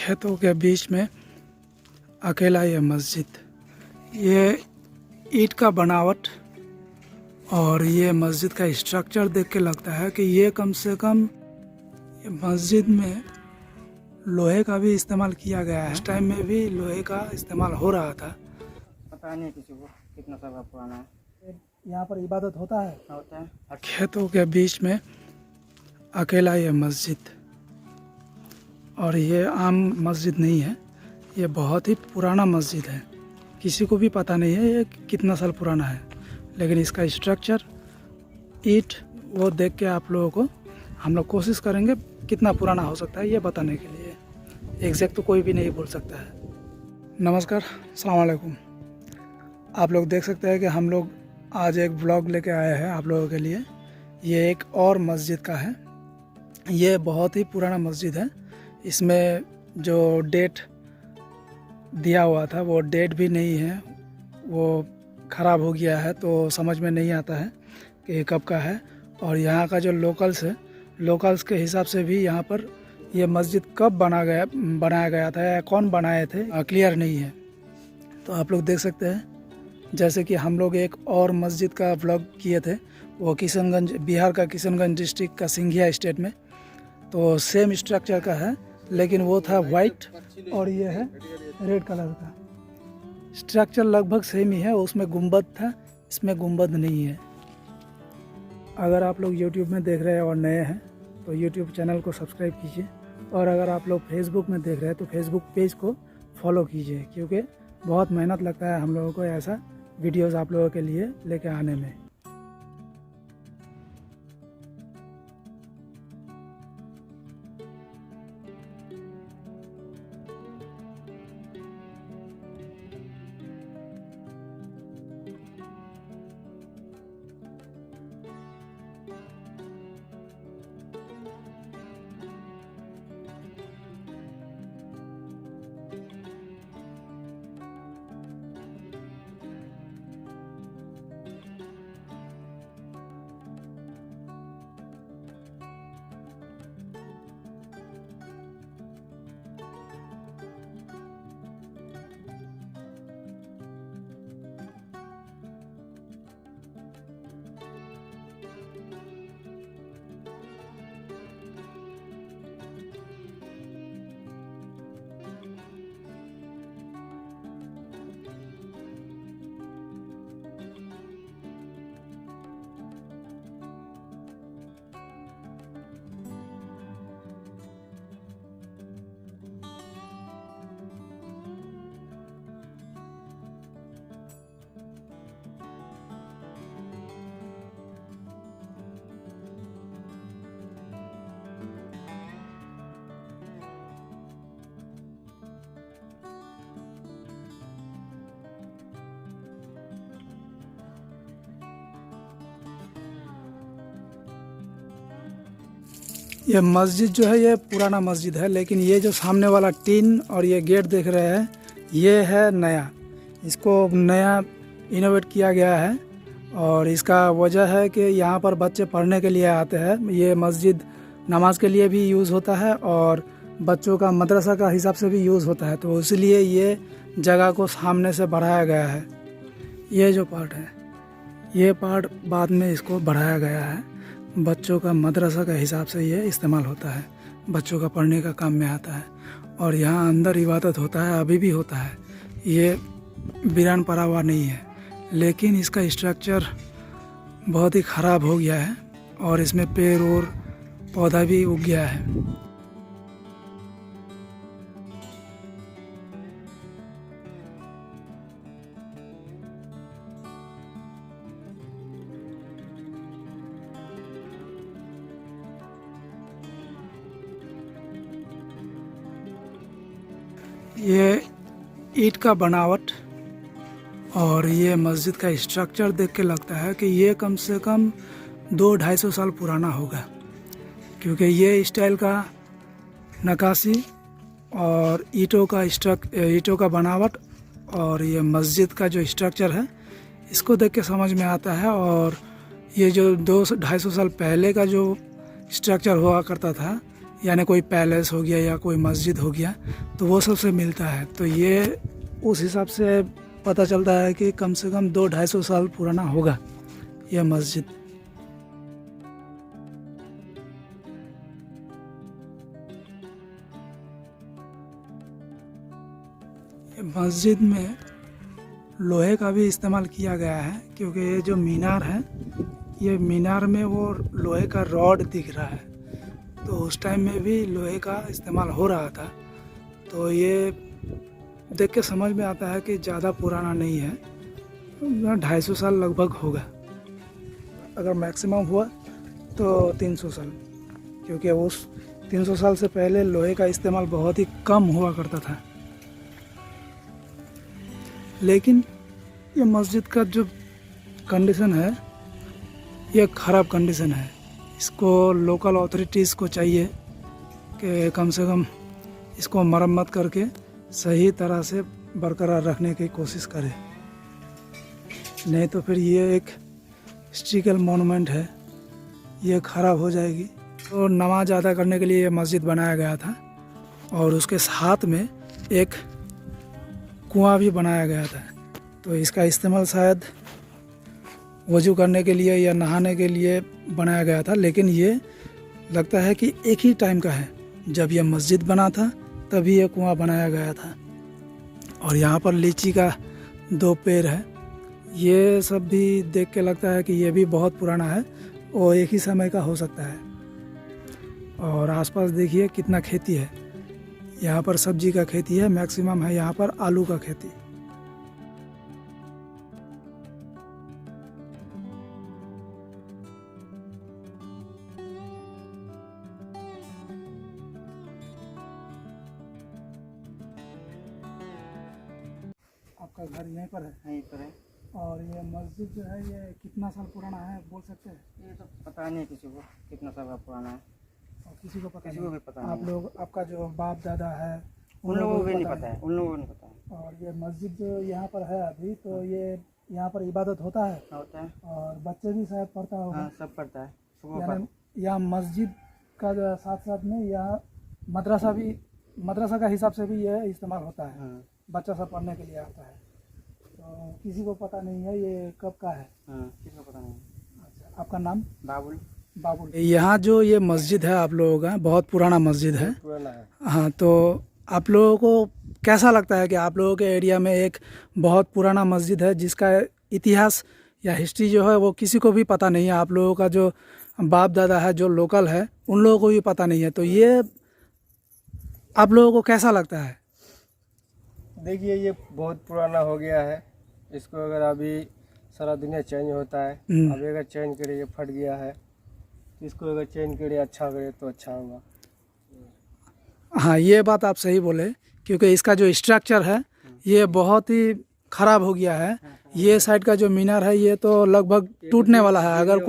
खेतों के बीच में अकेला ये मस्जिद, ये ईंट का बनावट और ये मस्जिद का स्ट्रक्चर देख के लगता है कि ये कम से कम ये मस्जिद में लोहे का भी इस्तेमाल किया गया है। इस टाइम में भी लोहे का इस्तेमाल हो रहा था। पता नहीं किसी को कितना साल का पुराना है। यहाँ पर इबादत होता है। खेतों के बीच में अकेला ये मस्जिद, और ये आम मस्जिद नहीं है, ये बहुत ही पुराना मस्जिद है। किसी को भी पता नहीं है ये कितना साल पुराना है, लेकिन इसका स्ट्रक्चर ईंट वो देख के आप लोगों को हम लोग कोशिश करेंगे कितना पुराना हो सकता है ये बताने के लिए। एग्जैक्ट तो कोई भी नहीं बोल सकता है। नमस्कार, अस्सलाम वालेकुम। आप लोग देख सकते हैं कि हम लोग आज एक ब्लॉग लेके आए हैं आप लोगों के लिए। ये एक और मस्जिद का है। ये बहुत ही पुराना मस्जिद है। इसमें जो डेट दिया हुआ था वो डेट भी नहीं है, वो ख़राब हो गया है, तो समझ में नहीं आता है कि कब का है। और यहाँ का जो लोकल्स है, लोकल्स के हिसाब से भी यहाँ पर ये मस्जिद कब बनाया गया था या कौन बनाए थे क्लियर नहीं है। तो आप लोग देख सकते हैं, जैसे कि हम लोग एक और मस्जिद का व्लॉग किए थे, वो किशनगंज, बिहार का किशनगंज डिस्ट्रिक्ट का सिंघिया स्टेट में। तो सेम स्ट्रक्चर का है, लेकिन वो था वाइट और ये है रेड कलर का। स्ट्रक्चर लगभग सेम ही है। उसमें गुंबद था, इसमें गुंबद नहीं है। अगर आप लोग YouTube में देख रहे हैं और नए हैं तो YouTube चैनल को सब्सक्राइब कीजिए, और अगर आप लोग Facebook में देख रहे हैं तो Facebook पेज को फॉलो कीजिए, क्योंकि बहुत मेहनत लगता है हम लोगों को ऐसा वीडियोस आप लोगों के लिए लेके आने में। ये मस्जिद जो है ये पुराना मस्जिद है, लेकिन ये जो सामने वाला टीन और ये गेट देख रहे हैं ये है नया। इसको नया इनोवेट किया गया है, और इसका वजह है कि यहाँ पर बच्चे पढ़ने के लिए आते हैं। ये मस्जिद नमाज के लिए भी यूज़ होता है और बच्चों का मदरसा का हिसाब से भी यूज़ होता है, तो इसलिए ये जगह को सामने से बढ़ाया गया है। ये जो पार्ट है, ये पार्ट बाद में इसको बढ़ाया गया है। बच्चों का मदरसा का हिसाब से ये इस्तेमाल होता है, बच्चों का पढ़ने का काम में आता है। और यहाँ अंदर इबादत होता है, अभी भी होता है। ये वीरान पड़ा हुआ नहीं है, लेकिन इसका स्ट्रक्चर बहुत ही ख़राब हो गया है और इसमें पेड़ और पौधा भी उग गया है। ये ईंट का बनावट और ये मस्जिद का स्ट्रक्चर देख के लगता है कि ये कम से कम 200-250 साल पुराना होगा, क्योंकि ये स्टाइल का नक्काशी और ईंटों का बनावट और ये मस्जिद का जो स्ट्रक्चर है इसको देख के समझ में आता है। और ये जो 200-250 साल पहले का जो स्ट्रक्चर हुआ करता था, यानी कोई पैलेस हो गया या कोई मस्जिद हो गया, तो वो सबसे मिलता है। तो ये उस हिसाब से पता चलता है कि कम से कम 200-250 साल पुराना होगा यह मस्जिद। मस्जिद में लोहे का भी इस्तेमाल किया गया है, क्योंकि ये जो मीनार है, ये मीनार में वो लोहे का रॉड दिख रहा है, तो उस टाइम में भी लोहे का इस्तेमाल हो रहा था। तो ये देख के समझ में आता है कि ज़्यादा पुराना नहीं है, 250 साल लगभग होगा। अगर मैक्सिमम हुआ तो 300 साल, क्योंकि उस 300 साल से पहले लोहे का इस्तेमाल बहुत ही कम हुआ करता था। लेकिन ये मस्जिद का जो कंडीशन है, ये ख़राब कंडीशन है। इसको लोकल अथॉरिटीज़ को चाहिए कि कम से कम इसको मरम्मत करके सही तरह से बरकरार रखने की कोशिश करें, नहीं तो फिर ये एक हिस्ट्रिकल मोनूमेंट है, ये ख़राब हो जाएगी। तो नमाज अदा करने के लिए ये मस्जिद बनाया गया था, और उसके साथ में एक कुआं भी बनाया गया था। तो इसका इस्तेमाल शायद वज़ू करने के लिए या नहाने के लिए बनाया गया था, लेकिन ये लगता है कि एक ही टाइम का है। जब यह मस्जिद बना था तभी यह कुआं बनाया गया था। और यहाँ पर लीची का 2 पेड़ है, ये सब भी देख के लगता है कि ये भी बहुत पुराना है और एक ही समय का हो सकता है। और आसपास देखिए कितना खेती है, यहाँ पर सब्जी का खेती है, मैक्सिमम है यहाँ पर आलू का खेती। आपका घर यहीं पर है? यहीं पर है। और ये मस्जिद जो है, ये कितना साल पुराना है बोल सकते हैं? ये तो पता नहीं किसी को कितना साल का पुराना है, और किसी को पता किसी नहीं? को भी पता आप नहीं। लोग, आपका जो बाप दादा है, उन लोगों को भी नहीं पता है, उन लोगों को नहीं पता है। और ये मस्जिद जो यहाँ पर है अभी, तो ये यहाँ पर इबादत होता है, होता है। और बच्चे भी शायद पढ़ता होगा। हाँ, सब पढ़ता है। सुबह यानी यहाँ मस्जिद का जो साथ साथ में यहाँ मदरसा का हिसाब से भी यह इस्तेमाल होता है। हाँ, बच्चा सब पढ़ने के लिए आता है। तो किसी को पता नहीं है ये कब का है। हाँ, किसी को पता नहीं। अच्छा, आपका नाम? बाबुल। बाबुल। यहाँ जो ये मस्जिद है आप लोगों का, बहुत पुराना मस्जिद है। पुराना है। हाँ, तो आप लोगों को कैसा लगता है कि आप लोगों के एरिया में एक बहुत पुराना मस्जिद है जिसका इतिहास या हिस्ट्री जो है वो किसी को भी पता नहीं है? आप लोगों का जो बाप दादा है, जो लोकल है, उन लोगों को भी पता नहीं है। तो ये आप लोगों को कैसा लगता है? देखिए, ये बहुत पुराना हो गया है। इसको अगर अभी सारा दुनिया चेंज होता है, अभी अगर चेंज करे, ये फट गया है, इसको अगर चेंज करे, अच्छा करे तो अच्छा होगा। हाँ, ये बात आप सही बोले, क्योंकि इसका जो स्ट्रक्चर है ये बहुत ही ख़राब हो गया है। ये साइड का जो मीनार है ये तो लगभग टूटने वाला है, अगर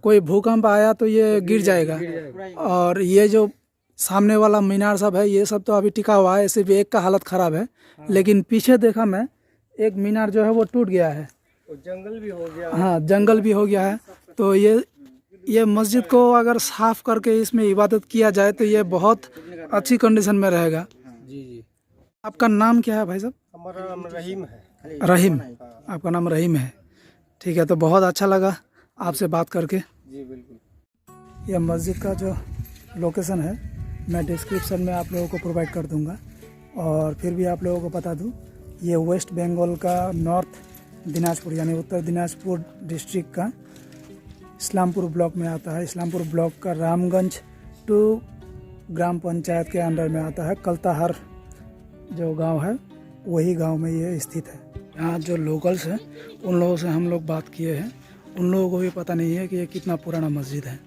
कोई भूकंप आया तो ये गिर जाएगा। और ये जो सामने वाला मीनार सब है, ये सब तो अभी टिका हुआ है, सिर्फ एक का हालत ख़राब है। लेकिन पीछे देखा मैं, एक मीनार जो है वो टूट गया है, और जंगल भी हो गया। हाँ, जंगल भी हो गया है। तो ये मस्जिद को अगर साफ करके इसमें इबादत किया जाए तो ये बहुत अच्छी कंडीशन में रहेगा। जी जी। आपका नाम क्या है भाई साहब? हमारा नाम रहीम है। रहीम, आपका नाम रहीम है। ठीक है, तो बहुत अच्छा लगा आपसे बात करके। जी बिल्कुल। यह मस्जिद का जो लोकेशन है मैं डिस्क्रिप्शन में आप लोगों को प्रोवाइड कर दूंगा। और फिर भी आप लोगों को बता दूं, ये वेस्ट बंगाल का नॉर्थ दिनाजपुर यानी उत्तर दिनाजपुर डिस्ट्रिक्ट का इस्लामपुर ब्लॉक में आता है। इस्लामपुर ब्लॉक का रामगंज 2 ग्राम पंचायत के अंडर में आता है। कलताहर जो गांव है, वही गांव में ये स्थित है। यहाँ जो लोकल्स हैं उन लोगों से हम लोग बात किए हैं, उन लोगों को भी पता नहीं है कि ये कितना पुराना मस्जिद है।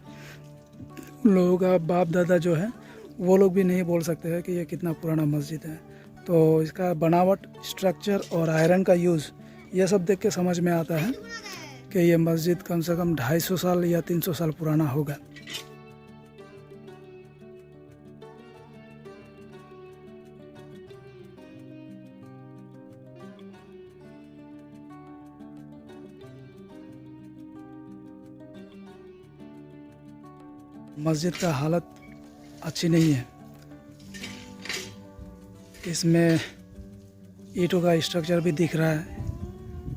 उन लोगों का बाप दादा जो है वो लोग भी नहीं बोल सकते हैं कि ये कितना पुराना मस्जिद है। तो इसका बनावट, स्ट्रक्चर और आयरन का यूज़, ये सब देख के समझ में आता है कि ये मस्जिद कम से कम 250 साल या 300 साल पुराना होगा। मस्जिद का हालत अच्छी नहीं है। इसमें ईंटों का स्ट्रक्चर भी दिख रहा है।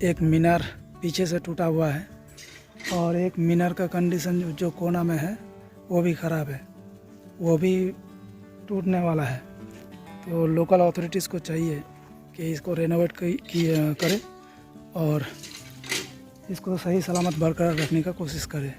एक मीनार पीछे से टूटा हुआ है और एक मीनार का कंडीशन जो कोना में है वो भी ख़राब है, वो भी टूटने वाला है। तो लोकल अथॉरिटीज़ को चाहिए कि इसको रेनोवेट करें और इसको सही सलामत बरकरार रखने का कोशिश करें।